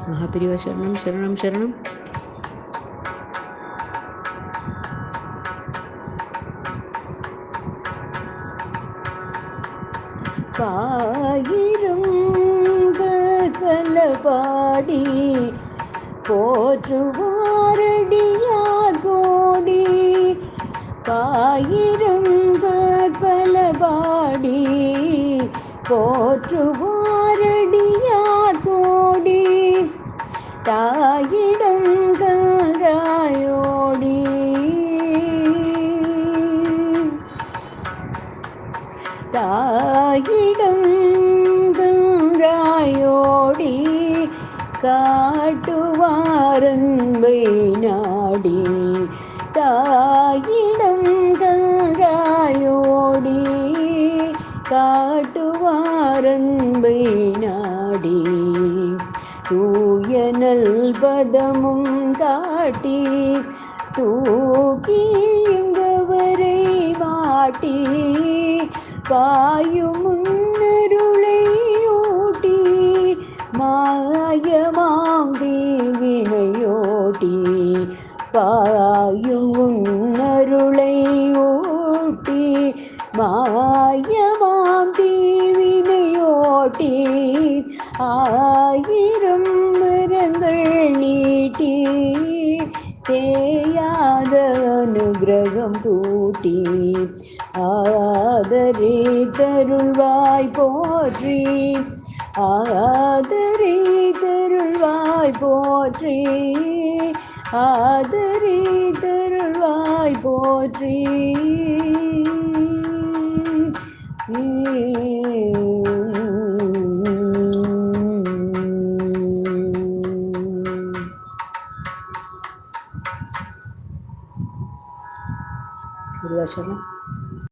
மகாபிரிவா சரணம் சரணம் சரணம். பாயிரும் பல பாடி போற்றுவாரடியார் கோடி, பாயிரும் பல பாடி போற்றுவாரடியார் கோடி, தாயிடம் கங்காயோடி தாயிடம் கங்காயோடி காட்டுவாரன்பை நாடி, தாயிடம் கங்காயோடி காட்டுவாரன்பை நாடி, தூயனல் பதமும் காட்டி தூக்கியங்கவரை வாட்டி, பாயும் முன்னருளை ஊட்டி மாயமாம் தீவினையோட்டி, பாயும் முன்னருளை ஊட்டி மாயமாம் தீவினையோட்டி, ஆயிரம் மரங்கள் நீட்டி தேயாத அனுகிரகம் கூட்டி, ஆதரித்தருள்வாய் போற்றி, ஆதரித்தருள்வாய் போற்றி, ஆதரித்தருள்வாய் போற்றி. சரணம்.